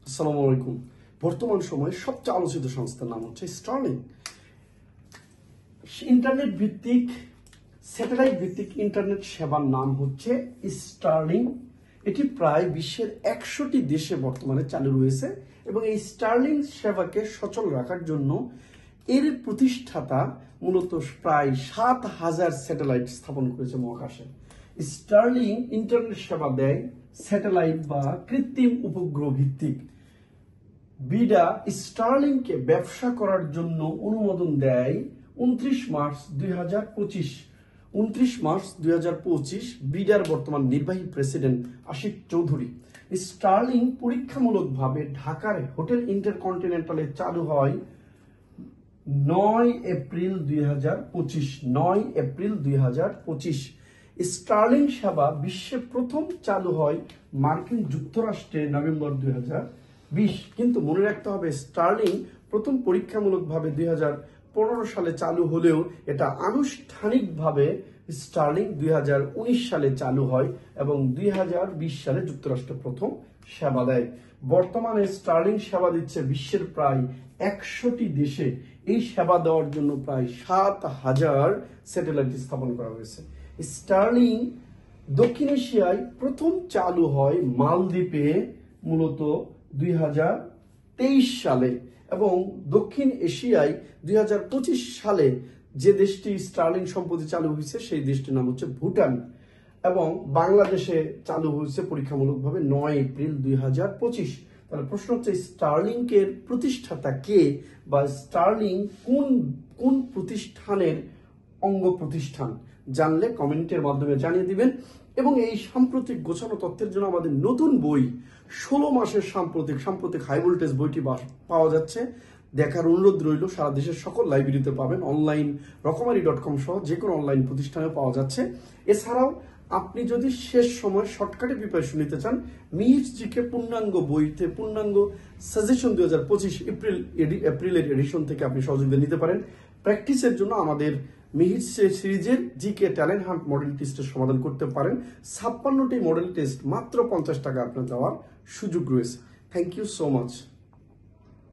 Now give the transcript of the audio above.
আসসালামু আলাইকুম। বর্তমান সময়ে সবচেয়ে আলোচিত সংস্থার নাম হচ্ছে স্টারলিং। ইন্টারনেট ভিত্তিক স্যাটেলাইট ভিত্তিক ইন্টারনেট সেবার নাম হচ্ছে স্টারলিং। এটি প্রায় বিশ্বের 100টি দেশে বর্তমানে চালু রয়েছে এবং এই স্টারলিং সেবাকে সচল রাখার জন্য এর প্রতিষ্ঠাতা মূলত প্রায় 7,000 স্যাটেলাইট স্থাপন করেছে মহাকাশে। স্টারলিং ইন্টারনেট সেবা দেয় স্যাটেলাইট বা কৃত্রিম উপগ্রহ ভিত্তিক। বিডা স্টারলিংকে ব্যবসা করার জন্য অনুমোদন দেয় 29 মার্চ 2025। বিডার বর্তমান নির্বাহী প্রেসিডেন্ট আশিক চৌধুরী। স্টারলিং পরীক্ষামূলকভাবে ঢাকার হোটেল ইন্টারকন্টিনেন্টালে চালু হয় 9 এপ্রিল 2025। স্টারলিং সেবা বিশ্বে প্রথম চালু হয় মার্কিন যুক্তরাষ্ট্রে নভেম্বর 2020। কিন্তু মনে রাখতে হবে, স্টারলিং প্রথম পরীক্ষামূলকভাবে 2015 সালে চালু হলেও এটা আনুষ্ঠানিকভাবে স্টারলিং 2019 সালে চালু হয় এবং 2020 সালে যুক্তরাষ্ট্র প্রথম সেবা দেয়। বর্তমানে স্টারলিং সেবা দিচ্ছে বিশ্বের প্রায় 100টি দেশে। এই সেবা দেওয়ার জন্য প্রায় 7,000 স্যাটেলাইট স্থাপন করা হয়েছে। স্টারলিং দক্ষিণ এশিয়ায় প্রথম চালু হয় মালদ্বীপে মূলত 2023 সালে এবং দক্ষিণ এশিয়ায় 2025 সালে যে দেশটি স্টারলিং সম্প্রতি চালু হয়েছে সেই দেশটির নাম হচ্ছে ভুটান এবং বাংলাদেশে চালু হয়েছে পরীক্ষামূলকভাবে 9 এপ্রিল 2025। তাহলে প্রশ্ন হচ্ছে, স্টারলিংকের প্রতিষ্ঠাতা কে বা স্টারলিং কোন প্রতিষ্ঠানের অঙ্গ প্রতিষ্ঠান? জানলে কমেন্টের মাধ্যমে জানিয়ে দিবেন। এবং এই সাম্প্রতিক গোছানো তথ্যের জন্য আমাদের নতুন বই 16 মাসের সাম্প্রতিক হাই ভোল্টেজ বইটি পাওয়া যাচ্ছে। দেখার অনুরোধ রইল। সারা দেশের সকল লাইব্রেরিতে পাবেন, অনলাইন রকমারি.com সহ যে কোনো অনলাইন প্রতিষ্ঠানে পাওয়া যাচ্ছে। এছাড়াও আপনি যদি শেষ সময় শর্টকাটে প্রিপারেশন নিতে চান, মিহির জিকে পূর্ণাঙ্গ বইতে পূর্ণাঙ্গ সাজেশন 2025 এপ্রিলের এডিশন থেকে আপনি সহযোগিতা নিতে পারেন। প্র্যাকটিসের জন্য আমাদের মিহির সিরিজের জিকে ট্যালেন্ট হান্ট মডেল টেস্টের সমাধান করতে পারেন। 56টি মডেল টেস্ট মাত্র 50 টাকা আপনার দেওয়ার সুযোগ রয়েছে। Thank you so much.